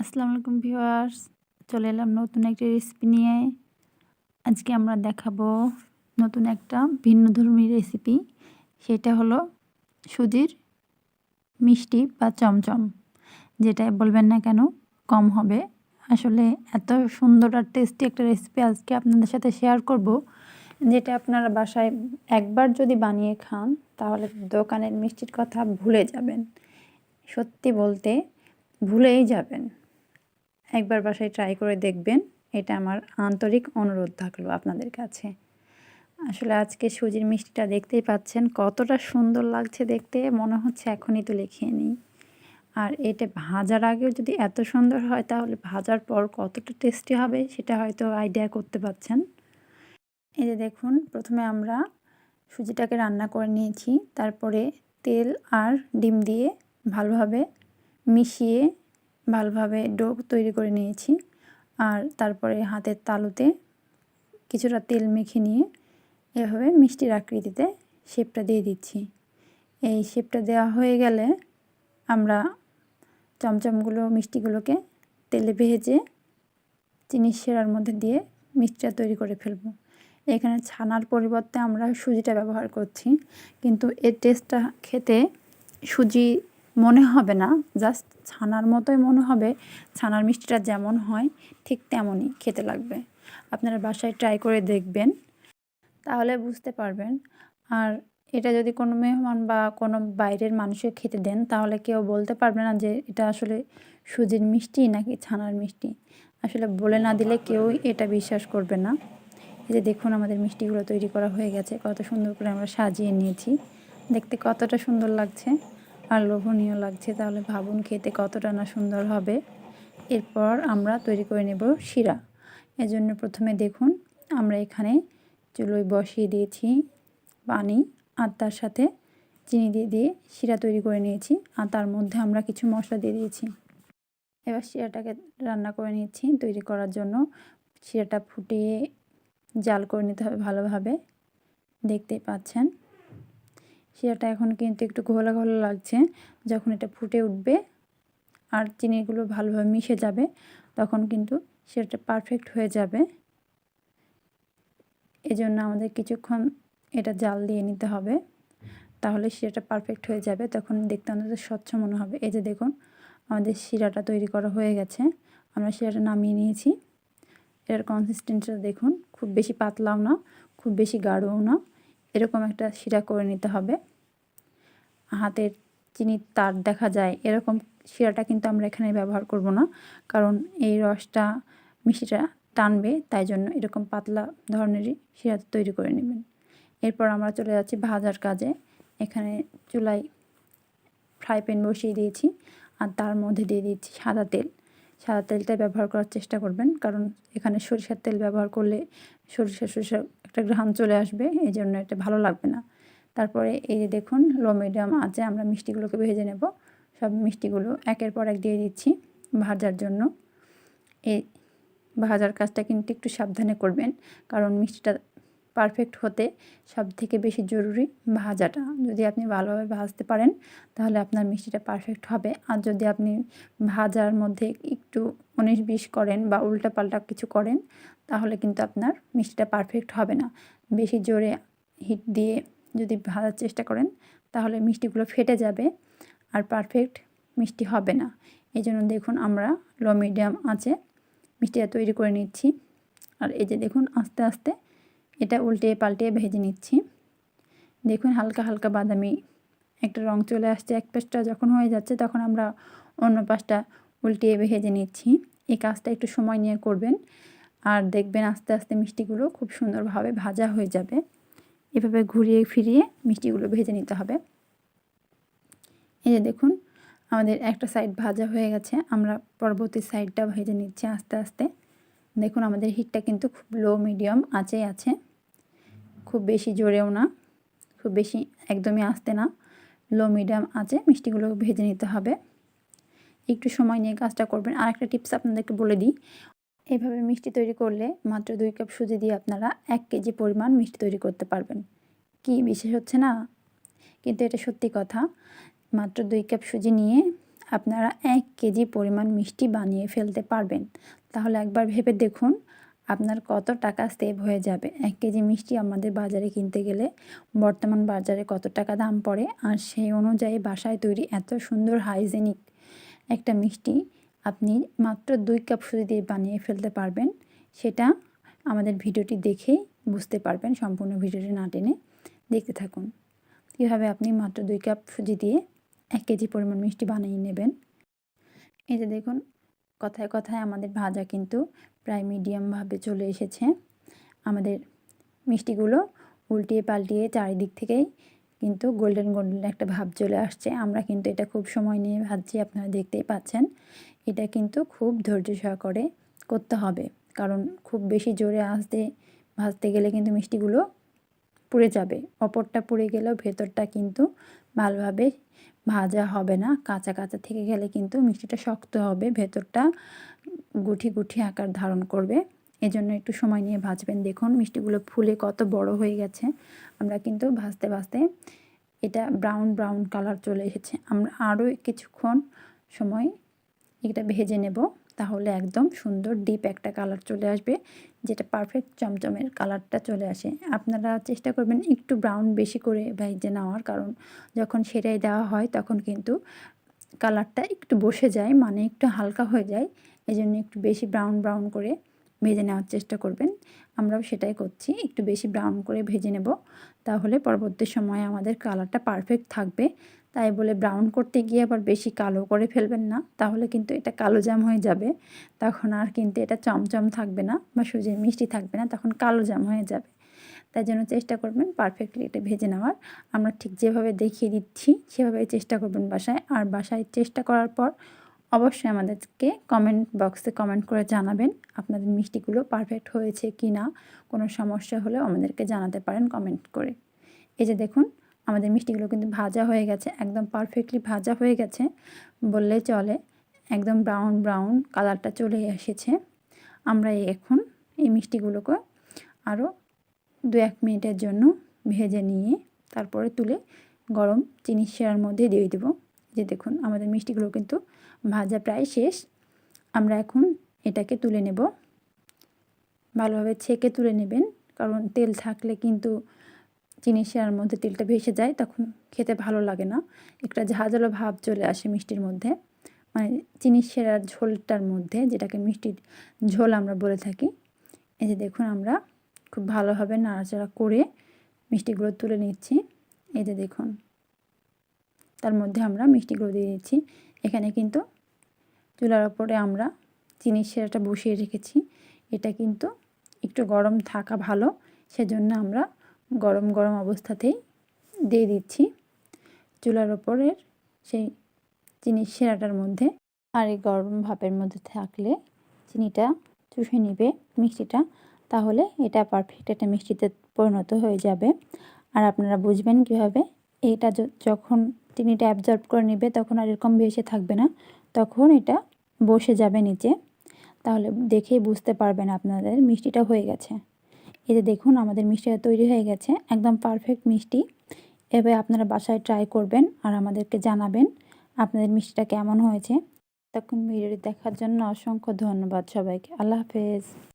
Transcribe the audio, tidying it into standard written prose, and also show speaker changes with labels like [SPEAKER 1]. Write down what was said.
[SPEAKER 1] আসসালামু আলাইকুম ভিউয়ার্স, চলে এলাম নতুন একটি রেসিপি নিয়ে। আজকে আমরা দেখাবো নতুন একটা ভিন্নধর্মী রেসিপি। সেটা হলো সুজির মিষ্টি বা চমচম। যেটাই বলবেন না কেন কম হবে। আসলে এত সুন্দর আর টেস্টি একটা রেসিপি আজকে আপনাদের সাথে শেয়ার করব, যেটা আপনারা বাসায় একবার যদি বানিয়ে খান তাহলে দোকানের মিষ্টির কথা ভুলে যাবেন। সত্যি বলতে ভুলেই যাবেন। একবার বাসায় ট্রাই করে দেখবেন, এটা আমার আন্তরিক অনুরোধ থাকলো আপনাদের কাছে। আসলে আজকে সুজির মিষ্টিটা দেখতেই পাচ্ছেন কতটা সুন্দর লাগছে দেখতে, মনে হচ্ছে এখনই তুলে খেয়ে নিই। আর এটা ভাজার আগেও যদি এত সুন্দর হয় তাহলে ভাজার পর কতটা টেস্টি হবে সেটা হয়তো আইডিয়া করতে পারছেন। এই যে দেখুন, প্রথমে আমরা সুজিটাকে রান্না করে নিয়েছি, তারপরে তেল আর ডিম দিয়ে ভালোভাবে মিশিয়ে ভালোভাবে ডো তৈরি করে নিয়েছি। আর তারপরে হাতের তালুতে কিছুটা তেল মেখে নিয়ে এভাবে মিষ্টির আকৃতিতে শেপটা দিয়ে দিচ্ছি। এই শেপটা দেওয়া হয়ে গেলে আমরা চমচমগুলো মিষ্টিগুলোকে তেলে ভেজে চিনির শিরার মধ্যে দিয়ে মিষ্টিটা তৈরি করে ফেলব। এখানে ছানার পরিবর্তে আমরা সুজিটা ব্যবহার করছি, কিন্তু এর টেস্টটা খেতে সুজি মনে হবে না, জাস্ট ছানার মতোই মনে হবে। ছানার মিষ্টিটা যেমন হয় ঠিক তেমনই খেতে লাগবে। আপনারা বাসায় ট্রাই করে দেখবেন, তাহলে বুঝতে পারবেন। আর এটা যদি কোনো মেহমান বা কোনো বাইরের মানুষকে খেতে দেন তাহলে কেউ বলতে পারবে না যে এটা আসলে সুজির মিষ্টি নাকি ছানার মিষ্টি। আসলে বলে না দিলে কেউই এটা বিশ্বাস করবে না। এই যে দেখুন, আমাদের মিষ্টিগুলো তৈরি করা হয়ে গেছে, কত সুন্দর করে আমরা সাজিয়ে নিয়েছি। দেখতে কতটা সুন্দর লাগছে আর লোভনীয় লাগছে, তাহলে ভাবুন খেতে কতটা না সুন্দর হবে। এরপর আমরা তৈরি করে নেব শিরা। এজন্য প্রথমে দেখুন, আমরা এখানে চুলোয় বসিয়ে দিয়েছি পানি, আর তার সাথে চিনি দিয়ে শিরা তৈরি করে নিয়েছি। আর তার মধ্যে আমরা কিছু মশলা দিয়ে দিয়েছি। এবার শিরাটাকে রান্না করে নিচ্ছি। তৈরি করার জন্য শিরাটা ফুটিয়ে জাল করে নিতে হবে ভালোভাবে। দেখতেই পাচ্ছেন শিরাটা এখন কিন্তু একটু ঘোলা ঘোলা লাগছে। যখন এটা ফুটে উঠবে আর চিনিগুলো ভালোভাবে মিশে যাবে তখন কিন্তু শিরাটা পারফেক্ট হয়ে যাবে। এজন্য আমাদের কিছুক্ষণ এটা জাল দিয়ে নিতে হবে, তাহলে শিরাটা পারফেক্ট হয়ে যাবে। তখন দেখতে আমাদের স্বচ্ছ মনে হবে। এই যে দেখুন, আমাদের শিরাটা তৈরি করা হয়ে গেছে। আমরা শিরাটা নামিয়ে নিয়েছি। এর কনসিস্টেন্সিটা দেখুন, খুব বেশি পাতলাও না, খুব বেশি গাঢ়ও না, এরকম একটা শিরা করে নিতে হবে। হাতের চিনির তার দেখা যায় এরকম শিরাটা কিন্তু আমরা এখানে ব্যবহার করব না, কারণ এই রসটা মিষ্টিটা টানবে, তাই জন্য এরকম পাতলা ধরনেরই শিরা তৈরি করে নেবেন। এরপর আমরা চলে যাচ্ছি ভাজার কাজে। এখানে চুলায় ফ্রাই প্যান বসিয়ে দিয়েছি, আর তার মধ্যে দিয়ে দিচ্ছি সাদা তেল। সাদা তেলটা ব্যবহার করার চেষ্টা করবেন, কারণ এখানে সরিষার তেল ব্যবহার করলে সরিষা একটা ঘ্রাণ চলে আসবে, এই জন্য এটা ভালো লাগবে না। তারপরে এই যে দেখুন, লো মিডিয়াম আঁচে আমরা মিষ্টিগুলোকে ভেজে নেব। সব মিষ্টিগুলো একের পর এক দিয়ে দিচ্ছি ভাজার জন্য। এই ভাজার কাজটা কিন্তু একটু সাবধানে করবেন, কারণ মিষ্টিটা পারফেক্ট হতে সবথেকে বেশি জরুরি ভাজাটা। যদি আপনি ভালোভাবে ভাজতে পারেন তাহলে আপনার মিষ্টিটা পারফেক্ট হবে। আর যদি আপনি ভাজার মধ্যে একটু 19-20 করেন বা উল্টাপাল্টা কিছু করেন তাহলে কিন্তু আপনার মিষ্টিটা পারফেক্ট হবে না। বেশি জোরে হিট দিয়ে যদি ভাজার চেষ্টা করেন তাহলে মিষ্টিগুলো ফেটে যাবে আর পারফেক্ট মিষ্টি হবে না। এই জন্য দেখুন, আমরা লো মিডিয়াম আঁচে মিষ্টিটা তৈরি করে নিচ্ছি। আর এই যে দেখুন, আস্তে আস্তে এটা উল্টে পাল্টে ভেজে নিচ্ছি। দেখুন, হালকা হালকা বাদামি একটা রং চলে আসছে। এক পাশটা যখন হয়ে যাচ্ছে তখন আমরা অন্য পাশটা উল্টিয়ে ভেজে নিচ্ছি। এই কাজটা একটু সময় নিয়ে করবেন, আর দেখবেন আস্তে আস্তে মিষ্টিগুলো খুব সুন্দরভাবে ভাজা হয়ে যাবে। এভাবে ঘুরিয়ে ফিরিয়ে মিষ্টিগুলো ভেজে নিতে হবে। এই যে দেখুন, আমাদের একটা সাইড ভাজা হয়ে গেছে, আমরা পরবর্তী সাইডটা ভেজে নিচ্ছি আস্তে আস্তে। দেখুন, আমাদের হিটটা কিন্তু খুব লো মিডিয়াম আঁচেই আছে, খুব বেশি জোরেও না, খুব বেশি একদমই আস্তে না, লো মিডিয়াম আঁচে মিষ্টিগুলো ভেজে নিতে হবে। একটু সময় নিয়ে কাজটা করবেন। আর একটা টিপস আপনাদেরকে বলে দিই, এইভাবে মিষ্টি তৈরি করলে মাত্র 2 কাপ সুজি দিয়ে আপনারা 1 কেজি পরিমাণ মিষ্টি তৈরি করতে পারবেন। কি বিশেষ হচ্ছে না? কিন্তু এটা সত্যি কথা। মাত্র 2 কাপ সুজি নিয়ে আপনারা 1 কেজি পরিমাণ মিষ্টি বানিয়ে ফেলতে পারবেন। তাহলে একবার ভেবে দেখুন আপনার কত টাকা সেভ হয়ে যাবে। 1 কেজি মিষ্টি আমাদের বাজারে কিনতে গেলে বর্তমান বাজারে কত টাকা দাম পড়ে, আর সেই অনুযায়ী বাসায় তৈরি এত সুন্দর হাইজেনিক একটা মিষ্টি আপনি মাত্র 2 কাপ সুজি দিয়ে বানিয়ে ফেলতে পারবেন। সেটা আমাদের ভিডিওটি দেখেই বুঝতে পারবেন। সম্পূর্ণ ভিডিওটি না টেনে দেখতে থাকুন কীভাবে আপনি মাত্র 2 কাপ সুজি দিয়ে 1 কেজি পরিমাণ মিষ্টি বানিয়ে নেবেন। এই যে দেখুন কথায় কথায় আমাদের ভাজা কিন্তু প্রায় মিডিয়ামভাবে চলে এসেছে। আমাদের মিষ্টিগুলো উল্টিয়ে পাল্টিয়ে চারিদিক থেকেই কিন্তু গোল্ডেন গোল্ডেন একটা ভাব চলে আসছে। আমরা কিন্তু এটা খুব সময় নিয়ে ভাজছি, আপনারা দেখতেই পাচ্ছেন। এটা কিন্তু খুব ধৈর্য সহকারে করতে হবে, কারণ খুব বেশি জোরে আঁচে ভাজতে গেলে কিন্তু মিষ্টিগুলো পুড়ে যাবে। অপরটা পুড়ে গেলেও ভেতরটা কিন্তু ভালোভাবে ভাজা হবে না। কাঁচা কাঁচা থেকে গেলে কিন্তু মিষ্টিটা শক্ত হবে, ভেতরটা গুঠি গুঠি আকার ধারণ করবে। এজন্য একটু সময় নিয়ে ভাজবেন। দেখুন মিষ্টিগুলো ফুলে কত বড় হয়ে গেছে। আমরা কিন্তু ভাজতে ভাজতে এটা ব্রাউন ব্রাউন কালার চলে এসেছে। আমরা আরও কিছুক্ষণ সময় এটা ভেজে নেব, তাহলে একদম সুন্দর ডিপ একটা কালার চলে আসবে, যেটা পারফেক্ট চমচমের কালারটা চলে আসে। আপনারা চেষ্টা করবেন একটু ব্রাউন বেশি করে ভেজে নেওয়ার, কারণ যখন সেটাই দেওয়া হয় তখন কিন্তু কালারটা একটু বসে যায়, মানে একটু হালকা হয়ে যায়। এজন্য একটু বেশি ব্রাউন ব্রাউন করে ভেজে নেওয়ার চেষ্টা করবেন। আমরাও সেটাই করছি, একটু বেশি ব্রাউন করে ভেজে নেব, তাহলে পরবর্তী সময়ে আমাদের কালারটা পারফেক্ট থাকবে। তাই বলে ব্রাউন করতে গিয়ে আবার বেশি কালো করে ফেলবেন না, তাহলে কিন্তু এটা কালো জাম হয়ে যাবে। তখন আর কিন্তু এটা চমচম থাকবে না বা সুজির মিষ্টি থাকবে না, তখন কালো জাম হয়ে যাবে। তাই জন্য চেষ্টা করবেন পারফেক্টলি এটা ভেজে নেওয়ার। আমরা ঠিক যেভাবে দেখিয়ে দিচ্ছি সেভাবে চেষ্টা করবেন বাসায়। আর বাসায় চেষ্টা করার পর অবশ্যই আমাদেরকে কমেন্ট বক্সে কমেন্ট করে জানাবেন আপনাদের মিষ্টিগুলো পারফেক্ট হয়েছে কি না। কোনো সমস্যা হলেও আমাদেরকে জানাতে পারেন কমেন্ট করে। এই যে দেখুন আমাদের মিষ্টিগুলো কিন্তু ভাজা হয়ে গেছে, একদম পারফেক্টলি ভাজা হয়ে গেছে বললেই চলে। একদম ব্রাউন ব্রাউন কালারটা চলে এসেছে। আমরা এখন এই মিষ্টিগুলোকে আরও 2-1 মিনিটের জন্য ভেজে নিয়ে তারপরে তুলে গরম চিনির শিরার মধ্যে দিয়ে দেবো। যে দেখুন আমাদের মিষ্টিগুলো কিন্তু ভাজা প্রায় শেষ। আমরা এখন এটাকে তুলে নেব। ভালোভাবে ছেঁকে তুলে নেবেন, কারণ তেল থাকলে কিন্তু চিনির শিরার মধ্যে তেলটা ভেসে যায়, তখন খেতে ভালো লাগে না। একটা ঝাঁঝালো ভাব চলে আসে মিষ্টির মধ্যে, মানে চিনির শিরার ঝোলটার মধ্যে, যেটাকে মিষ্টির ঝোল আমরা বলে থাকি। এই যে দেখুন আমরা খুব ভালোভাবে নাড়াচাড়া করে মিষ্টিগুলো তুলে নিচ্ছি। এই যে দেখুন তার মধ্যে আমরা মিষ্টিগুলো দিয়ে দিচ্ছি। এখানে কিন্তু চুলার ওপরে আমরা চিনির শিরাটা বসিয়ে রেখেছি। এটা কিন্তু একটু গরম থাকা ভালো, সেজন্য আমরা গরম গরম অবস্থাতেই দিয়ে দিচ্ছি চুলার ওপরের সেই চিনির শিরাটার মধ্যে। আর এই গরম ভাপের মধ্যে থাকলে চিনিটা চুষে নেবে মিষ্টিটা, তাহলে এটা পারফেক্ট একটা মিষ্টিতে পরিণত হয়ে যাবে। আর আপনারা বুঝবেন কীভাবে, এইটা যখন চিনিটা অ্যাবজর্ব করে নেবে তখন আর এরকম ভেসে থাকবে না, তখন এটা বসে যাবে নিচে। তাহলে দেখেই বুঝতে পারবেন আপনাদের মিষ্টিটা হয়ে গেছে। এই যে দেখুন আমাদের মিষ্টিটা তৈরি হয়ে গেছে, একদম পারফেক্ট মিষ্টি। এভাবে আপনারা বাসায় ট্রাই করবেন আর আমাদেরকে জানাবেন আপনাদের মিষ্টিটা কেমন হয়েছে। তখন ভিডিওটি দেখার জন্য অসংখ্য ধন্যবাদ সবাইকে। আল্লাহ হাফেজ।